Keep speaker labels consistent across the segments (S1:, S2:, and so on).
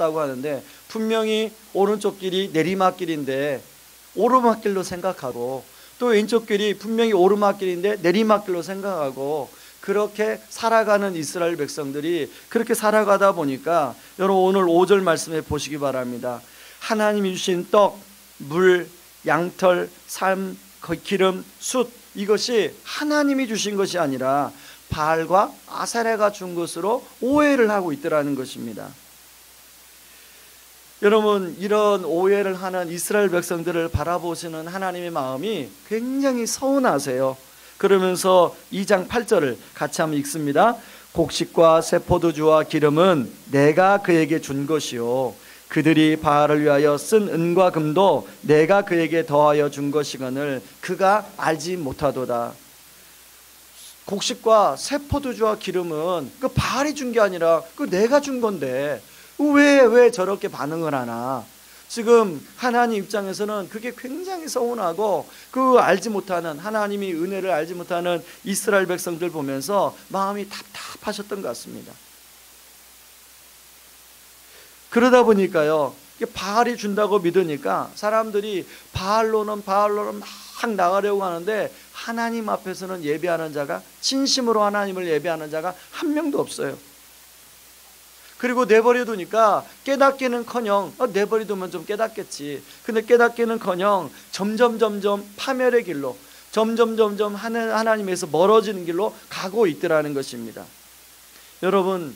S1: 하셨다고 하는데 분명히 오른쪽 길이 내리막길인데 오르막길로 생각하고 또 왼쪽 길이 분명히 오르막길인데 내리막길로 생각하고 그렇게 살아가는 이스라엘 백성들이 그렇게 살아가다 보니까 여러분 오늘 5절 말씀에 보시기 바랍니다. 하나님이 주신 떡, 물, 양털, 삶, 기름, 숯 이것이 하나님이 주신 것이 아니라 바알과 아세라가 준 것으로 오해를 하고 있더라는 것입니다. 여러분 이런 오해를 하는 이스라엘 백성들을 바라보시는 하나님의 마음이 굉장히 서운하세요. 그러면서 2장 8절을 같이 한번 읽습니다. 곡식과 새 포도주와 기름은 내가 그에게 준 것이요 그들이 바알을 위하여 쓴 은과 금도 내가 그에게 더하여 준 것이거늘 그가 알지 못하도다. 곡식과 새 포도주와 기름은 그 바알이 준 게 아니라 그 내가 준 건데 왜 저렇게 반응을 하나. 지금 하나님 입장에서는 그게 굉장히 서운하고 그 알지 못하는 하나님이 은혜를 알지 못하는 이스라엘 백성들 보면서 마음이 답답하셨던 것 같습니다. 그러다 보니까요 바알이 준다고 믿으니까 사람들이 바알로는 막 나가려고 하는데 하나님 앞에서는 예배하는 자가 진심으로 하나님을 예배하는 자가 한 명도 없어요. 그리고 내버려 두니까 깨닫기는커녕 내버려 두면 좀 깨닫겠지. 근데 깨닫기는커녕 점점 파멸의 길로 점점 하나님에서 멀어지는 길로 가고 있더라는 것입니다. 여러분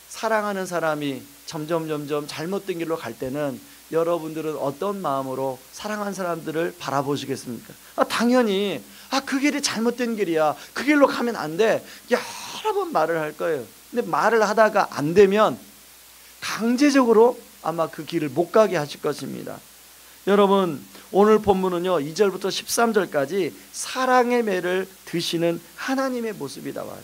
S1: 사랑하는 사람이 점점 잘못된 길로 갈 때는 여러분들은 어떤 마음으로 사랑하는 사람들을 바라보시겠습니까? 당연히 그 길이 잘못된 길이야. 그 길로 가면 안 돼. 여러 번 말을 할 거예요. 근데 말을 하다가 안 되면 강제적으로 아마 그 길을 못 가게 하실 것입니다. 여러분 오늘 본문은요 2절부터 13절까지 사랑의 매를 드시는 하나님의 모습이 나와요.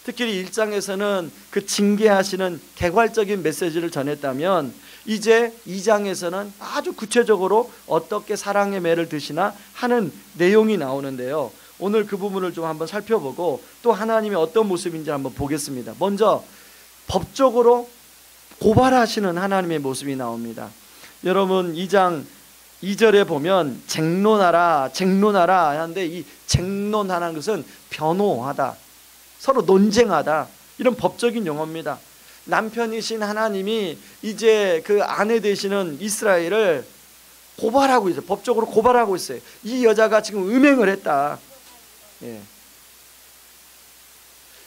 S1: 특히 1장에서는 그 징계하시는 개괄적인 메시지를 전했다면 이제 2장에서는 아주 구체적으로 어떻게 사랑의 매를 드시나 하는 내용이 나오는데요. 오늘 그 부분을 좀 한번 살펴보고 또 하나님이 어떤 모습인지 한번 보겠습니다. 먼저 법적으로 고발하시는 하나님의 모습이 나옵니다. 여러분 2장 2절에 보면 쟁론하라 하는데 이 쟁론하는 것은 변호하다, 서로 논쟁하다, 이런 법적인 용어입니다. 남편이신 하나님이 이제 그 아내 되시는 이스라엘을 고발하고 있어요. 법적으로 고발하고 있어요. 이 여자가 지금 음행을 했다.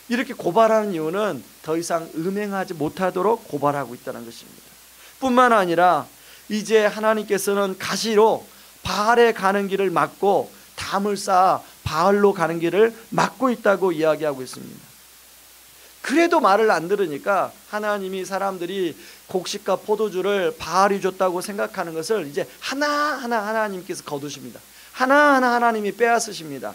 S1: 이렇게 고발하는 이유는 더 이상 음행하지 못하도록 고발하고 있다는 것입니다. 뿐만 아니라 이제 하나님께서는 가시로 바알에 가는 길을 막고 담을 쌓아 바알로 가는 길을 막고 있다고 이야기하고 있습니다. 그래도 말을 안 들으니까 하나님이 사람들이 곡식과 포도주를 바알이 줬다고 생각하는 것을 이제 하나하나 하나님께서 거두십니다. 하나하나 하나님이 빼앗으십니다.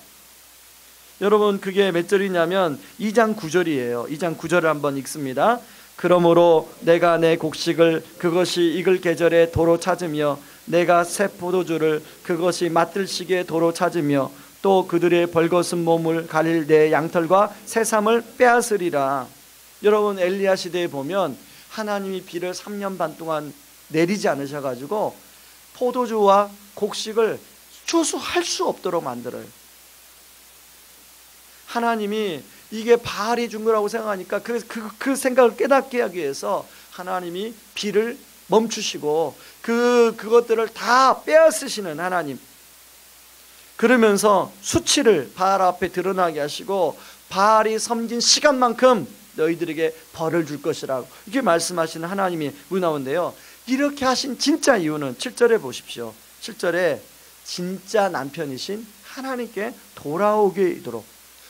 S1: 여러분 그게 몇 절이냐면 2장 9절이에요. 2장 9절을 한번 읽습니다. 그러므로 내가 내 곡식을 그것이 익을 계절에 도로 찾으며 내가 새 포도주를 그것이 맛들 시기에 도로 찾으며 또 그들의 벌거벗은 몸을 가릴 내 양털과 새삼을 빼앗으리라. 여러분 엘리야 시대에 보면 하나님이 비를 3년 반 동안 내리지 않으셔가지고 포도주와 곡식을 추수할 수 없도록 만들어요. 하나님이 이게 바알이 준 거라고 생각하니까 그 생각을 깨닫게 하기 위해서 하나님이 비를 멈추시고 그것들을 다 빼앗으시는 하나님. 그러면서 수치를 바알 앞에 드러나게 하시고 바알이 섬긴 시간만큼 너희들에게 벌을 줄 것이라고 이렇게 말씀하시는 하나님이 나오는데요. 이렇게 하신 진짜 이유는 7절에 보십시오. 7절에 진짜 남편이신 하나님께 돌아오게 하도록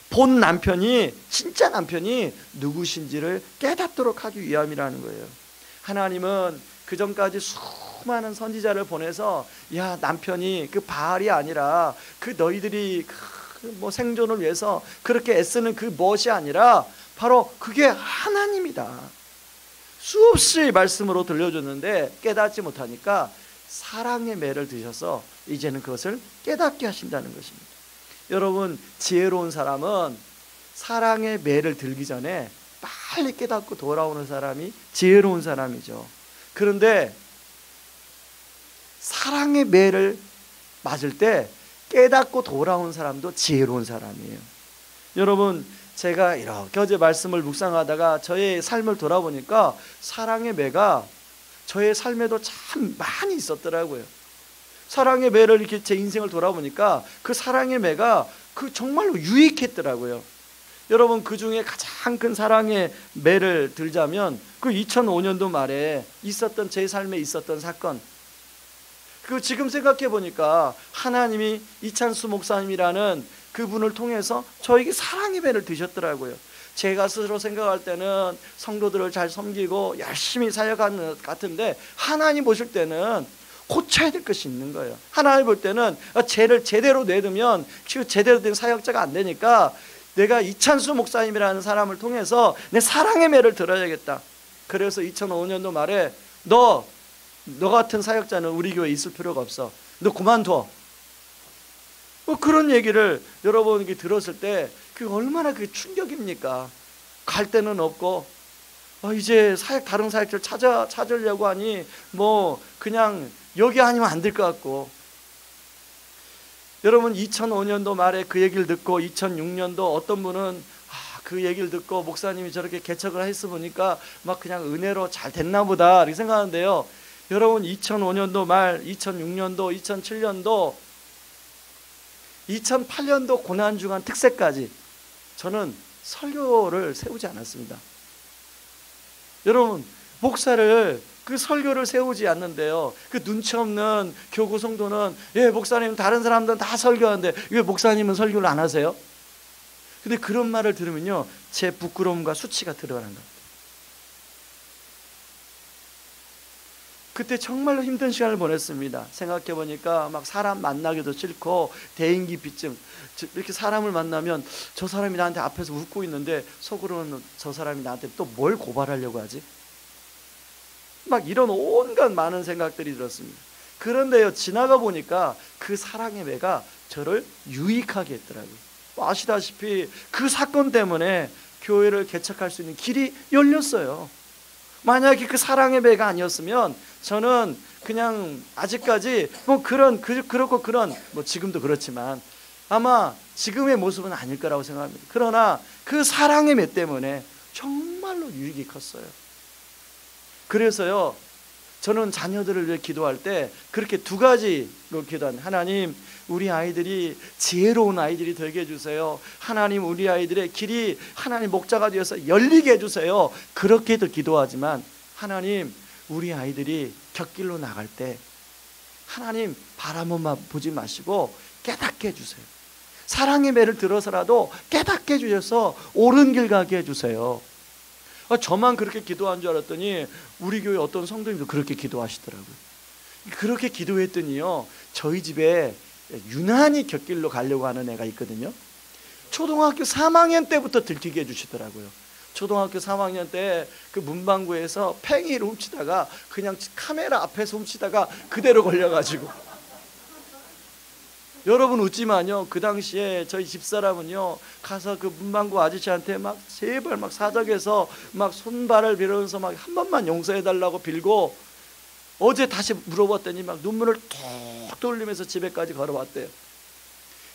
S1: 본 남편이 진짜 남편이 누구신지를 깨닫도록 하기 위함이라는 거예요. 하나님은 그 전까지 수많은 선지자를 보내서 야 남편이 그 바알이 아니라 그 너희들이 뭐 생존을 위해서 그렇게 애쓰는 그 무엇이 아니라 바로 그게 하나님이다. 수없이 말씀으로 들려줬는데 깨닫지 못하니까 사랑의 매를 드셔서 이제는 그것을 깨닫게 하신다는 것입니다. 여러분 지혜로운 사람은 사랑의 매를 들기 전에 빨리 깨닫고 돌아오는 사람이 지혜로운 사람이죠. 그런데 사랑의 매를 맞을 때 깨닫고 돌아온 사람도 지혜로운 사람이에요. 여러분, 제가 이렇게 어제 말씀을 묵상하다가 저의 삶을 돌아보니까 사랑의 매가 저의 삶에도 참 많이 있었더라고요. 사랑의 매를 이렇게 제 인생을 돌아보니까 그 사랑의 매가 정말로 유익했더라고요. 여러분, 그 중에 가장 큰 사랑의 매를 들자면 2005년도 말에 있었던 제 삶에 있었던 사건, 지금 생각해 보니까 하나님이 이찬수 목사님이라는 그분을 통해서 저에게 사랑의 배를 드셨더라고요. 제가 스스로 생각할 때는 성도들을 잘 섬기고 열심히 사역하는 것 같은데 하나님 보실 때는 고쳐야 될 것이 있는 거예요. 하나님 볼 때는 죄를 제대로 내두면 제대로 된 사역자가 안 되니까 내가 이찬수 목사님이라는 사람을 통해서 내 사랑의 매를 들어야겠다. 그래서 2005년도 말에 너 같은 사역자는 우리 교회에 있을 필요가 없어. 너 그만둬. 그런 얘기를 여러분이 들었을 때 얼마나 그게 충격입니까? 갈 데는 없고 이제 다른 사역자를 찾으려고 하니 그냥 여기 아니면 안 될 것 같고. 여러분, 2005년도 말에 그 얘기를 듣고 2006년도 어떤 분은 그 얘기를 듣고 목사님이 저렇게 개척을 했어 보니까 그냥 은혜로 잘 됐나 보다 이렇게 생각하는데요. 여러분, 2005년도 말, 2006년도, 2007년도, 2008년도 고난주간 특세까지 저는 설교를 세우지 않았습니다. 여러분, 목사를 설교를 세우지 않는데요, 눈치 없는 교구 성도는 목사님 다른 사람들은 다 설교하는데 왜 목사님은 설교를 안 하세요? 근데 그런 말을 들으면요, 제 부끄러움과 수치가 드러나는 겁니다. 그때 정말로 힘든 시간을 보냈습니다. 생각해보니까 사람 만나기도 싫고 대인기피증, 이렇게 사람을 만나면 저 사람이 나한테 앞에서 웃고 있는데 속으로는 저 사람이 나한테 또 뭘 고발하려고 하지? 이런 온갖 많은 생각들이 들었습니다. 그런데요, 지나가 보니까 그 사랑의 매가 저를 유익하게 했더라고요. 아시다시피 그 사건 때문에 교회를 개척할 수 있는 길이 열렸어요. 만약에 그 사랑의 배가 아니었으면 저는 그냥 아직까지 그렇고 지금도 그렇지만 아마 지금의 모습은 아닐 거라고 생각합니다. 그러나 그 사랑의 매 때문에 정말로 유익이 컸어요. 그래서요, 저는 자녀들을 위해 기도할 때 그렇게 두 가지로 기도합니다. 하나님, 우리 아이들이 지혜로운 아이들이 되게 해주세요. 하나님, 우리 아이들의 길이 하나님 목자가 되어서 열리게 해주세요. 그렇게도 기도하지만 하나님, 우리 아이들이 곁길로 나갈 때 하나님 바라만 보지 마시고 깨닫게 해주세요. 사랑의 매를 들어서라도 깨닫게 해주셔서 옳은 길 가게 해주세요. 저만 그렇게 기도한 줄 알았더니 우리 교회 어떤 성도님도 그렇게 기도하시더라고요. 그렇게 기도했더니요, 저희 집에 유난히 곁길로 가려고 하는 애가 있거든요. 초등학교 3학년 때부터 들키게 해주시더라고요. 초등학교 3학년 때 그 문방구에서 팽이를 훔치다가 그냥 카메라 앞에서 훔치다가 그대로 걸려가지고, 여러분 웃지만요, 그 당시에 저희 집사람은요 가서 그 문방구 아저씨한테 제발 사적에서 손발을 빌어서 한 번만 용서해달라고 빌고, 어제 다시 물어봤더니 눈물을 톡 돌리면서 집에까지 걸어왔대요.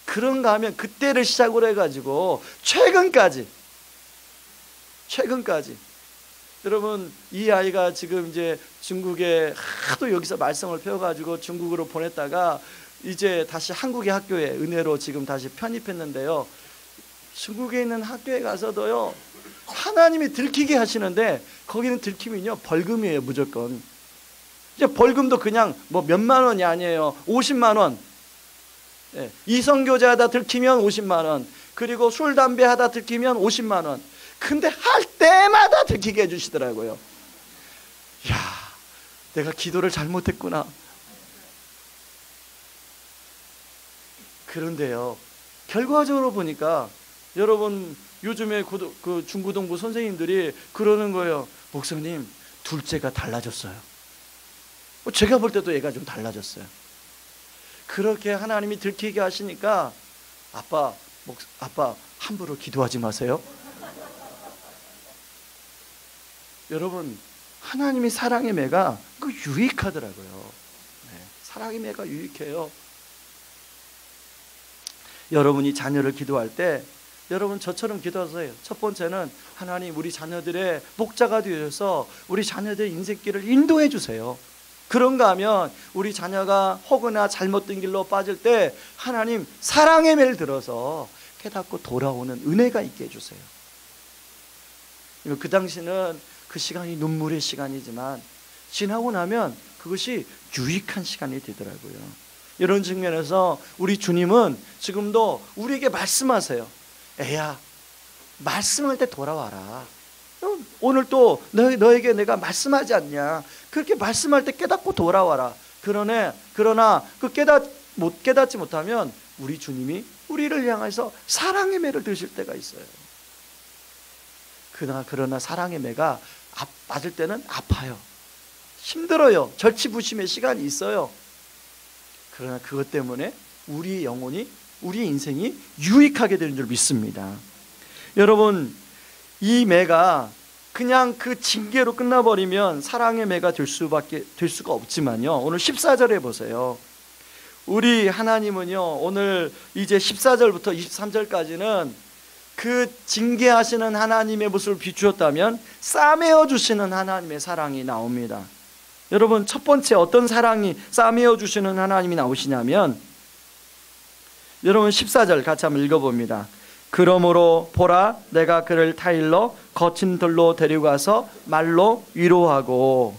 S1: 그런가 하면 그때를 시작으로 해가지고 최근까지 여러분, 이 아이가 지금 이제 중국에 하도 여기서 말썽을 펴가지고 중국으로 보냈다가 이제 다시 한국의 학교에 은혜로 지금 다시 편입했는데요, 중국에 있는 학교에 가서도요 하나님이 들키게 하시는데 거기는 들키면요 벌금이에요. 무조건. 이제 벌금도 그냥 몇만 원이 아니에요. 50만 원. 이성교제 하다 들키면 50만 원, 그리고 술 담배 하다 들키면 50만 원. 근데 할 때마다 들키게 해주시더라고요. 이야, 내가 기도를 잘못했구나. 그런데요, 결과적으로 보니까 여러분, 요즘에 그 중고등부 선생님들이 그러는 거예요. 목사님, 둘째가 달라졌어요. 제가 볼 때도 얘가 좀 달라졌어요. 그렇게 하나님이 들키게 하시니까 아빠 함부로 기도하지 마세요. 여러분, 하나님이 사랑의 매가 그 유익하더라고요. 네, 사랑의 매가 유익해요. 여러분이 자녀를 기도할 때 여러분 저처럼 기도하세요. 첫 번째는 하나님, 우리 자녀들의 목자가 되어서 우리 자녀들의 인생길을 인도해 주세요. 그런가 하면 우리 자녀가 혹여나 잘못된 길로 빠질 때 하나님 사랑의 매를 들어서 깨닫고 돌아오는 은혜가 있게 해주세요. 그 당시는 그 시간이 눈물의 시간이지만 지나고 나면 그것이 유익한 시간이 되더라고요. 이런 측면에서 우리 주님은 지금도 우리에게 말씀하세요. 애야, 말씀할 때 돌아와라. 오늘 또 너에게 내가 말씀하지 않냐. 그렇게 말씀할 때 깨닫고 돌아와라. 그러나 그 깨닫지 못하면 우리 주님이 우리를 향해서 사랑의 매를 드실 때가 있어요. 그러나 사랑의 매가 맞을 때는 아파요. 힘들어요. 절치부심의 시간이 있어요. 그러나 그것 때문에 우리의 영혼이, 우리의 인생이 유익하게 되는 줄 믿습니다. 여러분, 이 매가 그냥 그 징계로 끝나버리면 사랑의 매가 될 수가 없지만요, 오늘 14절에 보세요. 우리 하나님은요, 오늘 이제 14절부터 23절까지는 그 징계하시는 하나님의 모습을 비추었다면 싸매어 주시는 하나님의 사랑이 나옵니다. 여러분, 첫 번째 어떤 사랑이 싸매어 주시는 하나님이 나오시냐면, 여러분 14절 같이 한번 읽어봅니다. 그러므로 보라, 내가 그를 타일러 거친 들로 데려가서 말로 위로하고.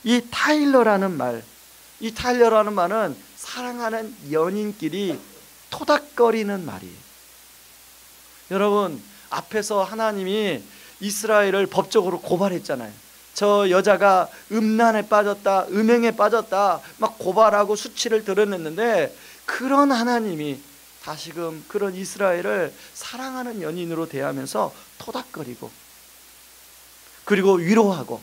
S1: 이 타일러라는 말은 사랑하는 연인끼리 토닥거리는 말이에요. 여러분, 앞에서 하나님이 이스라엘을 법적으로 고발했잖아요. 저 여자가 음란에 빠졌다, 음행에 빠졌다 막 고발하고 수치를 드러냈는데, 그런 하나님이 다시금 그런 이스라엘을 사랑하는 연인으로 대하면서 토닥거리고 그리고 위로하고.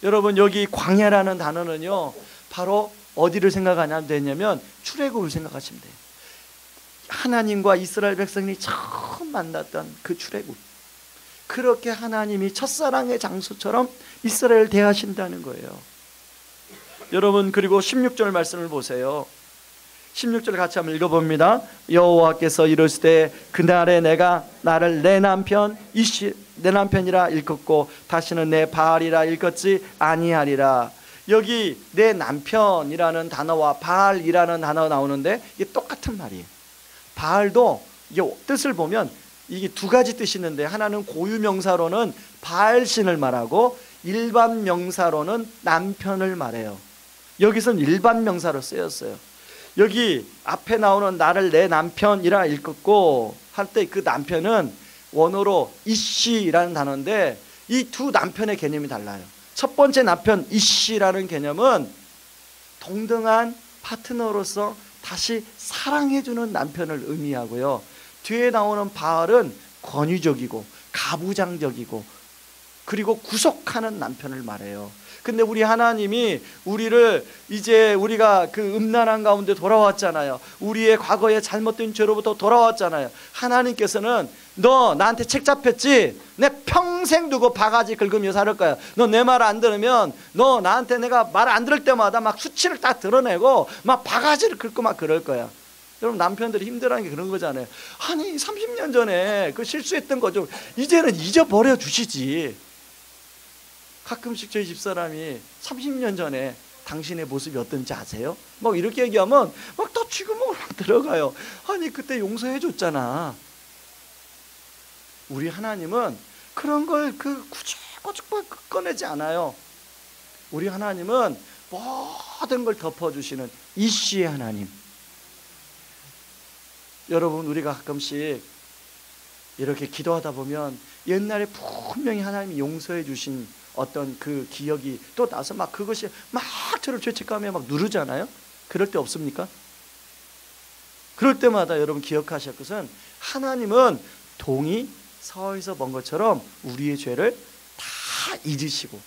S1: 여러분, 여기 광야라는 단어는요, 바로 어디를 생각하냐 되냐면 출애굽을 생각하시면 돼요. 하나님과 이스라엘 백성이 처음 만났던 그 출애굽, 그렇게 하나님이 첫사랑의 장소처럼 이스라엘을 대하신다는 거예요. 여러분, 그리고 16절 말씀을 보세요. 16절 같이 한번 읽어봅니다. 여호와께서 이르시되 그날에 내가 나를 내 남편이라 일컫고 다시는 내 바알이라 일컫지 아니하리라. 여기 내 남편이라는 단어와 바알이라는 단어가 나오는데 이게 똑같은 말이에요. 바알도 이게 뜻을 보면 이게 두 가지 뜻이 있는데, 하나는 고유명사로는 바알신을 말하고 일반 명사로는 남편을 말해요. 여기서는 일반 명사로 쓰였어요. 여기 앞에 나오는 나를 내 남편이라 일컫고 할 때 그 남편은 원어로 이씨라는 단어인데, 이 두 남편의 개념이 달라요. 첫 번째 남편 이씨라는 개념은 동등한 파트너로서 다시 사랑해주는 남편을 의미하고요, 뒤에 나오는 바알은 권위적이고 가부장적이고 그리고 구속하는 남편을 말해요. 근데 우리 하나님이 우리를 이제 우리가 그 음란한 가운데 돌아왔잖아요. 우리의 과거의 잘못된 죄로부터 돌아왔잖아요. 하나님께서는 너 나한테 책 잡혔지? 내 평생 두고 바가지 긁으며 살을 거야. 너 내 말 안 들으면 너 나한테 내가 말 안 들을 때마다 막 수치를 딱 드러내고 막 바가지를 긁고 막 그럴 거야. 여러분, 남편들이 힘들어하는 게 그런 거잖아요. 아니 30년 전에 그 실수했던 거 좀 이제는 잊어버려 주시지. 가끔씩 저희 집사람이 30년 전에 당신의 모습이 어떤지 아세요? 막 이렇게 얘기하면 막 더 쥐구멍을 막 들어가요. 아니 그때 용서해 줬잖아. 우리 하나님은 그런 걸 꾸죽꾸죽 꺼내지 않아요. 우리 하나님은 모든 걸 덮어주시는 이씨의 하나님. 여러분, 우리가 가끔씩 이렇게 기도하다 보면 옛날에 분명히 하나님이 용서해 주신 어떤 그 기억이 또 나서 막 그것이 막 저를 죄책감에 막 누르잖아요. 그럴 때 없습니까? 그럴 때마다 여러분 기억하실 것은, 하나님은 동이 서에서 먼 것처럼 우리의 죄를 다 잊으시고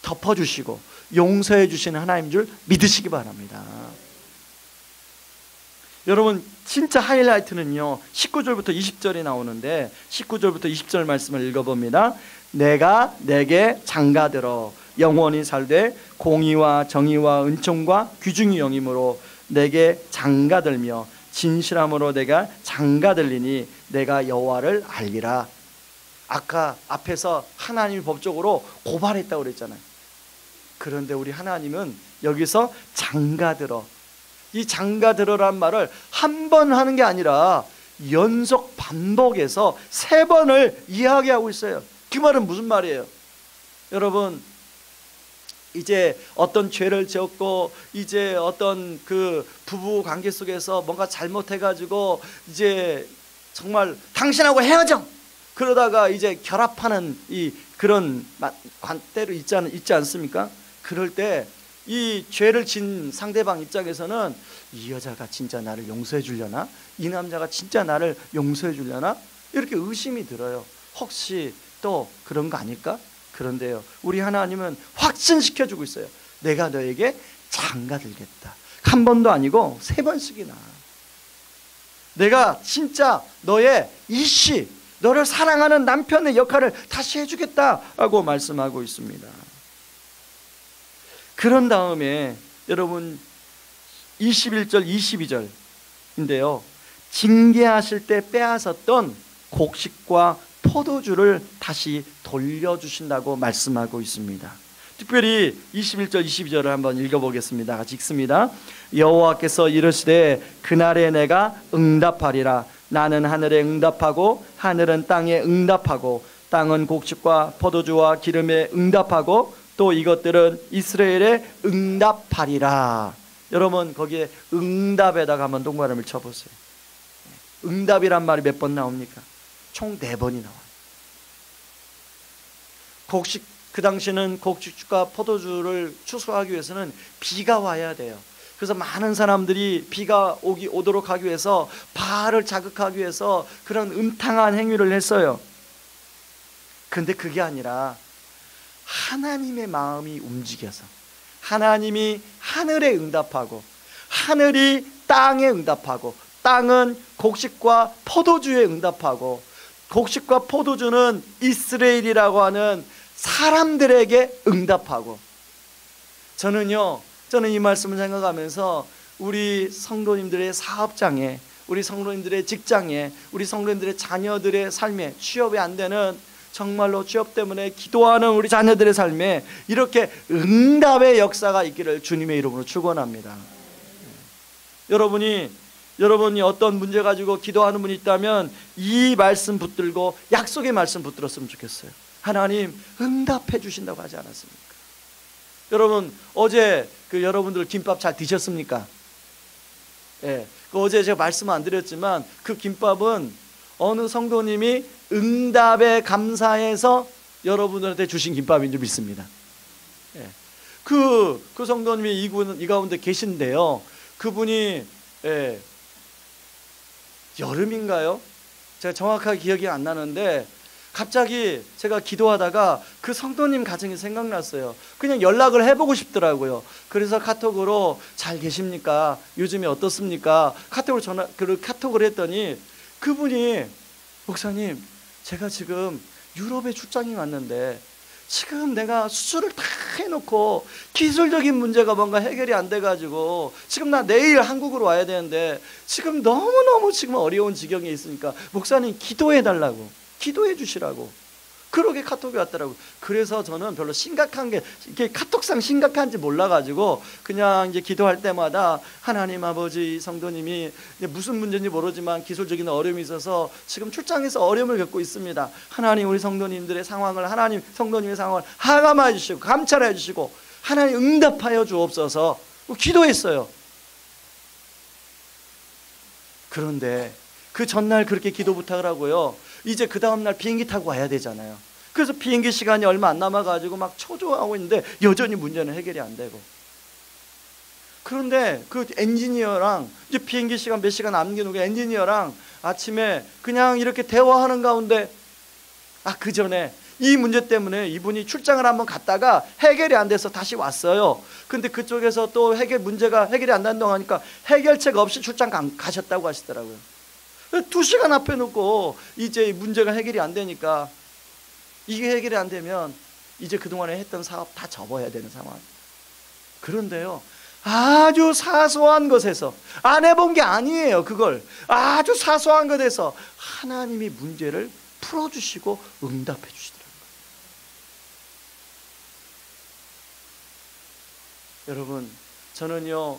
S1: 덮어주시고 용서해 주시는 하나님인 줄 믿으시기 바랍니다. 여러분, 진짜 하이라이트는요 19절부터 20절이 나오는데, 19절부터 20절 말씀을 읽어봅니다. 내가 내게 장가들어 영원히 살되 공의와 정의와 은총과 귀중히 영임으로 내게 장가들며 진실함으로 내가 장가들리니 내가 여호와를 알리라. 아까 앞에서 하나님이 법적으로 고발했다고 그랬잖아요. 그런데 우리 하나님은 여기서 장가들어, 이 장가들어란 말을 한 번 하는 게 아니라 연속 반복해서 3번을 이야기하고 있어요. 그 말은 무슨 말이에요? 여러분, 이제 어떤 죄를 지었고 이제 어떤 그 부부 관계 속에서 뭔가 잘못해가지고 이제 정말 당신하고 헤어져, 그러다가 이제 결합하는 이 그런 관대로 있지 않습니까? 그럴 때 이 죄를 진 상대방 입장에서는 이 여자가 진짜 나를 용서해 주려나? 이 남자가 진짜 나를 용서해 주려나? 이렇게 의심이 들어요. 혹시 또 그런 거 아닐까? 그런데요, 우리 하나님은 확신시켜주고 있어요. 내가 너에게 장가들겠다. 한 번도 아니고 3번씩이나. 내가 진짜 너의 이씨, 너를 사랑하는 남편의 역할을 다시 해주겠다라고 말씀하고 있습니다. 그런 다음에 여러분 21절 22절인데요, 징계하실 때 빼앗았던 곡식과 포도주를 다시 돌려주신다고 말씀하고 있습니다. 특별히 21절 22절을 한번 읽어보겠습니다. 같이 읽습니다. 여호와께서 이르시되 그날에 내가 응답하리라. 나는 하늘에 응답하고 하늘은 땅에 응답하고 땅은 곡식과 포도주와 기름에 응답하고 또 이것들은 이스라엘에 응답하리라. 여러분, 거기에 응답에다가 한번 동그라미를 쳐보세요. 응답이란 말이 몇 번 나옵니까? 총 4번이 나와요. 그 당시는 곡식과 포도주를 추수하기 위해서는 비가 와야 돼요. 그래서 많은 사람들이 비가 오도록 하기 위해서 바알을 자극하기 위해서 그런 음탕한 행위를 했어요. 근데 그게 아니라 하나님의 마음이 움직여서 하나님이 하늘에 응답하고 하늘이 땅에 응답하고 땅은 곡식과 포도주에 응답하고 곡식과 포도주는 이스라엘이라고 하는 사람들에게 응답하고, 저는 이 말씀을 생각하면서 우리 성도님들의 사업장에, 우리 성도님들의 직장에, 우리 성도님들의 자녀들의 삶에, 취업이 안 되는 정말로 취업 때문에 기도하는 우리 자녀들의 삶에 이렇게 응답의 역사가 있기를 주님의 이름으로 축원합니다. 여러분이 어떤 문제 가지고 기도하는 분이 있다면 이 말씀 붙들고 약속의 말씀 붙들었으면 좋겠어요. 하나님 응답해 주신다고 하지 않았습니까? 여러분, 어제 여러분들 김밥 잘 드셨습니까? 예, 어제 제가 말씀 안 드렸지만 그 김밥은 어느 성도님이 응답에 감사해서 여러분들한테 주신 김밥인 줄 믿습니다. 예, 그 성도님이 이 가운데 계신데요, 그분이 여름인가요? 제가 정확하게 기억이 안 나는데 갑자기 제가 기도하다가 그 성도님 가정이 생각났어요. 그냥 연락을 해보고 싶더라고요. 그래서 카톡으로 잘 계십니까? 요즘에 어떻습니까? 카톡을 했더니 그분이, 목사님, 제가 지금 유럽에 출장이 왔는데 지금 내가 수술을 다 해놓고 기술적인 문제가 뭔가 해결이 안 돼가지고 지금 나 내일 한국으로 와야 되는데 지금 너무너무 지금 어려운 지경에 있으니까 목사님 기도해 달라고, 기도해 주시라고 그렇게 카톡이 왔더라고요. 그래서 저는 별로 심각한 게, 이게 카톡상 심각한지 몰라가지고 그냥 이제 기도할 때마다 하나님 아버지, 성도님이 무슨 문제인지 모르지만 기술적인 어려움이 있어서 지금 출장에서 어려움을 겪고 있습니다. 하나님 우리 성도님들의 상황을, 하나님 성도님의 상황을 하감해 주시고 감찰해 주시고 하나님 응답하여 주옵소서 기도했어요. 그런데 그 전날 그렇게 기도 부탁을 하고요, 이제 그 다음날 비행기 타고 와야 되잖아요. 그래서 비행기 시간이 얼마 안 남아가지고 막 초조하고 있는데 여전히 문제는 해결이 안 되고, 그런데 그 엔지니어랑 이제 비행기 시간 몇 시간 남겨놓고 엔지니어랑 아침에 그냥 이렇게 대화하는 가운데 그 전에 이 문제 때문에 이분이 출장을 한번 갔다가 해결이 안 돼서 다시 왔어요. 근데 그쪽에서 또 문제가 해결이 안 된다고 하니까 해결책 없이 출장 가셨다고 하시더라고요. 2시간 앞에 놓고 이제 문제가 해결이 안 되니까 이게 해결이 안 되면 이제 그동안에 했던 사업 다 접어야 되는 상황. 그런데요, 아주 사소한 것에서, 안 해본 게 아니에요. 그걸 아주 사소한 것에서 하나님이 문제를 풀어주시고 응답해 주시더라고요. 여러분, 저는요,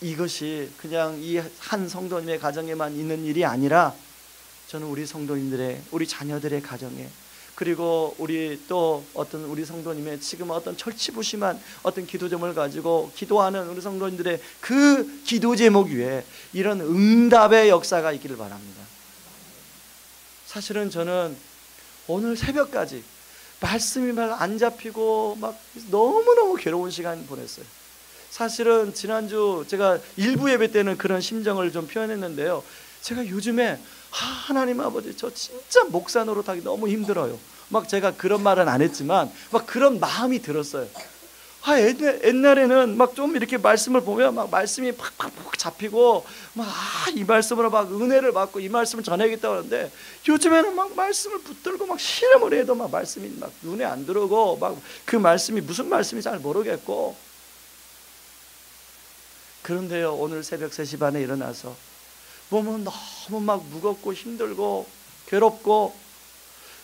S1: 이것이 그냥 이 한 성도님의 가정에만 있는 일이 아니라 저는 우리 성도님들의, 우리 자녀들의 가정에, 그리고 우리 또 어떤 우리 성도님의 지금 어떤 철치부심한 어떤 기도 제목을 가지고 기도하는 우리 성도님들의 그 기도 제목 위에 이런 응답의 역사가 있기를 바랍니다. 사실은 저는 오늘 새벽까지 말씀이 막 안 잡히고 막 너무너무 괴로운 시간 보냈어요. 사실은 지난주 제가 일부 예배 때는 그런 심정을 좀 표현했는데요, 제가 요즘에 하나님 아버지, 저 진짜 목사 노릇하기 너무 힘들어요. 막 제가 그런 말은 안 했지만 막 그런 마음이 들었어요. 옛날에는 막 좀 이렇게 말씀을 보면 막 말씀이 팍팍팍 잡히고 막 이 말씀으로 막 은혜를 받고 이 말씀을 전하겠다고 하는데, 요즘에는 막 말씀을 붙들고 막 실험을 해도 막 말씀이 막 눈에 안 들어오고 막 그 말씀이 무슨 말씀인지 잘 모르겠고. 그런데요, 오늘 새벽 3시 반에 일어나서 몸은 너무 막 무겁고 힘들고 괴롭고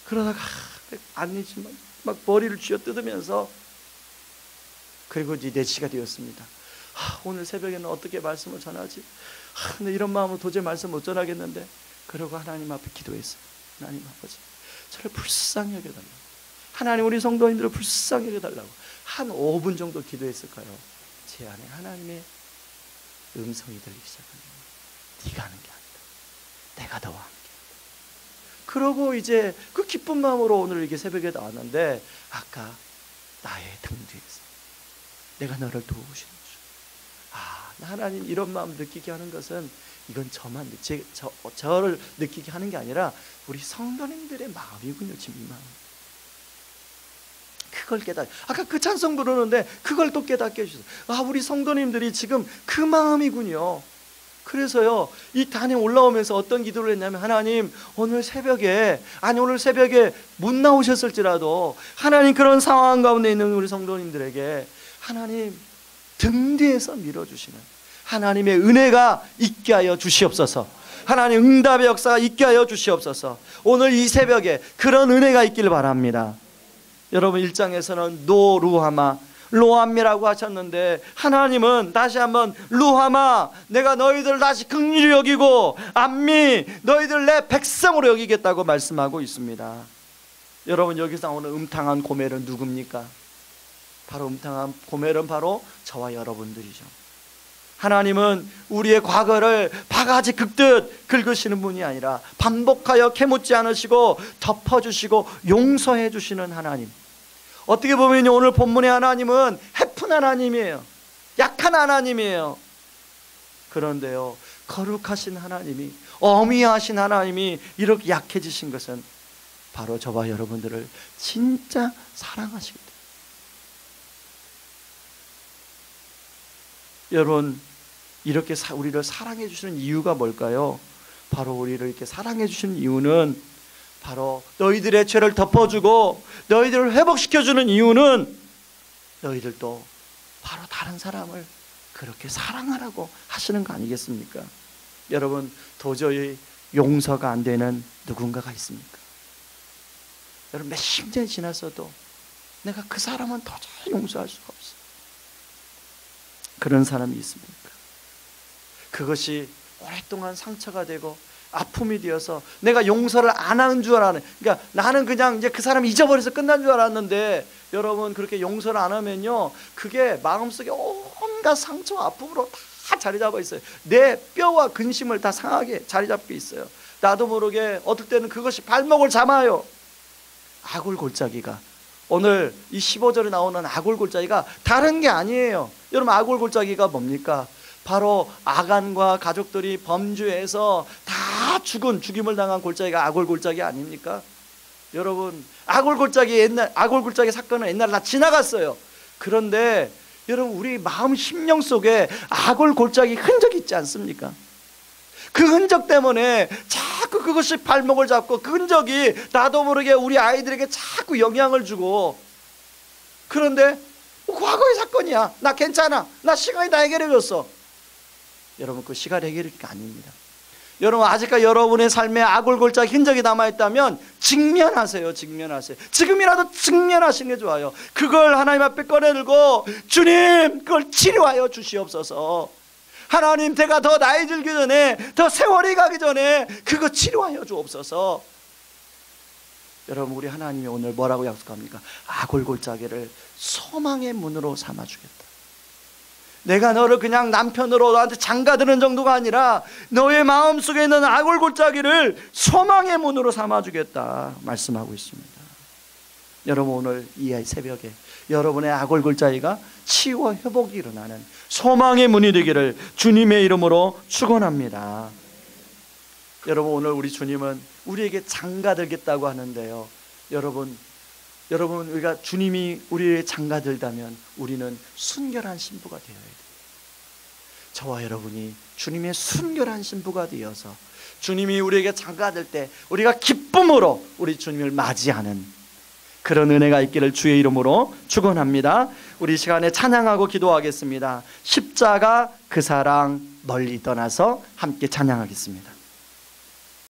S1: 그러다가 아니지만 막 머리를 쥐어 뜯으면서, 그리고 이제 4시가 되었습니다. 오늘 새벽에는 어떻게 말씀을 전하지? 근데 이런 마음으로 도저히 말씀 못 전하겠는데, 그러고 하나님 앞에 기도했어요. 하나님 아버지, 저를 불쌍히 여겨달라고, 하나님 우리 성도님들을 불쌍히 여겨달라고 한 5분 정도 기도했을까요? 제 안에 하나님의 음성이 들리기 시작합니다. 네가 하는 게 아니다, 내가 너와 함께 한다. 그러고 이제 그 기쁜 마음으로 오늘 이렇게 새벽에 나왔는데, 아까 나의 등 뒤에서 내가 너를 도우시는 주. 하나님 이런 마음 느끼게 하는 것은 이건 저를 느끼게 하는 게 아니라 우리 성도님들의 마음이군요. 지금 이 마음. 그걸 아까 그 찬송 부르는데 그걸 또 깨닫게 해주세요. 우리 성도님들이 지금 그 마음이군요. 그래서요, 이 단에 올라오면서 어떤 기도를 했냐면, 하나님 오늘 새벽에 못 나오셨을지라도 하나님 그런 상황 가운데 있는 우리 성도님들에게 하나님 등 뒤에서 밀어주시는 하나님의 은혜가 있게 하여 주시옵소서. 하나님 응답의 역사가 있게 하여 주시옵소서. 오늘 이 새벽에 그런 은혜가 있기를 바랍니다. 여러분, 1장에서는 노루하마 로암미라고 하셨는데, 하나님은 다시 한번 루하마, 내가 너희들 다시 긍휼히 여기고 암미, 너희들 내 백성으로 여기겠다고 말씀하고 있습니다. 여러분, 여기서 오늘 음탕한 고멜은 누굽니까? 바로 음탕한 고멜은 바로 저와 여러분들이죠. 하나님은 우리의 과거를 바가지 긁듯 긁으시는 분이 아니라 반복하여 캐묻지 않으시고 덮어주시고 용서해 주시는 하나님. 어떻게 보면 오늘 본문의 하나님은 해픈 하나님이에요. 약한 하나님이에요. 그런데요, 거룩하신 하나님이, 어미하신 하나님이 이렇게 약해지신 것은 바로 저와 여러분들을 진짜 사랑하시거든요. 여러분, 이렇게 우리를 사랑해 주시는 이유가 뭘까요? 바로 우리를 이렇게 사랑해 주시는 이유는 바로 너희들의 죄를 덮어주고 너희들을 회복시켜주는 이유는 너희들도 바로 다른 사람을 그렇게 사랑하라고 하시는 거 아니겠습니까? 여러분, 도저히 용서가 안 되는 누군가가 있습니까? 여러분, 몇십 년이 지났어도 내가 그 사람은 도저히 용서할 수가 없어. 그런 사람이 있습니까? 그것이 오랫동안 상처가 되고 아픔이 되어서 내가 용서를 안 하는 줄 알았네. 그러니까 나는 그냥 이제 그 사람 잊어버려서 끝난 줄 알았는데, 여러분, 그렇게 용서를 안 하면요, 그게 마음속에 온갖 상처와 아픔으로 다 자리 잡아 있어요. 내 뼈와 근심을 다 상하게 자리 잡고 있어요. 나도 모르게 어떨 때는 그것이 발목을 잡아요. 아골골짜기가, 오늘 이 15절에 나오는 아골골짜기가 다른 게 아니에요. 여러분, 아골골짜기가 뭡니까? 바로 아간과 가족들이 범죄해서 다 죽임을 당한 골짜기가 아골골짜기 아닙니까? 여러분, 아골골짜기 사건은 옛날에 다 지나갔어요. 그런데 여러분, 우리 마음 심령 속에 아골골짜기 흔적이 있지 않습니까? 그 흔적 때문에 자꾸 그것이 발목을 잡고 그 흔적이 나도 모르게 우리 아이들에게 자꾸 영향을 주고, 그런데 과거의 사건이야, 나 괜찮아, 나 시간이 다 해결해줬어. 여러분, 그 시간 해결이 아닙니다. 여러분, 아직까지 여러분의 삶에 아골골짝 흔적이 남아있다면 직면하세요. 직면하세요. 지금이라도 직면하시는 게 좋아요. 그걸 하나님 앞에 꺼내들고, 주님, 그걸 치료하여 주시옵소서. 하나님, 제가 더 나이 들기 전에, 더 세월이 가기 전에 그거 치료하여 주옵소서. 여러분, 우리 하나님이 오늘 뭐라고 약속합니까? 아골골짜기를 소망의 문으로 삼아주겠다. 내가 너를 그냥 남편으로 너한테 장가드는 정도가 아니라 너의 마음속에 있는 아골골짜기를 소망의 문으로 삼아주겠다 말씀하고 있습니다. 여러분, 오늘 이 새벽에 여러분의 아골골짜기가 치유와 회복이 일어나는 소망의 문이 되기를 주님의 이름으로 축원합니다. 여러분, 오늘 우리 주님은 우리에게 장가들겠다고 하는데요, 여러분, 우리가 주님이 우리의 장가들다면 우리는 순결한 신부가 되어야 돼요. 저와 여러분이 주님의 순결한 신부가 되어서 주님이 우리에게 장가들 때 우리가 기쁨으로 우리 주님을 맞이하는 그런 은혜가 있기를 주의 이름으로 축원합니다. 우리 시간에 찬양하고 기도하겠습니다. 십자가 그 사랑 멀리 떠나서 함께 찬양하겠습니다.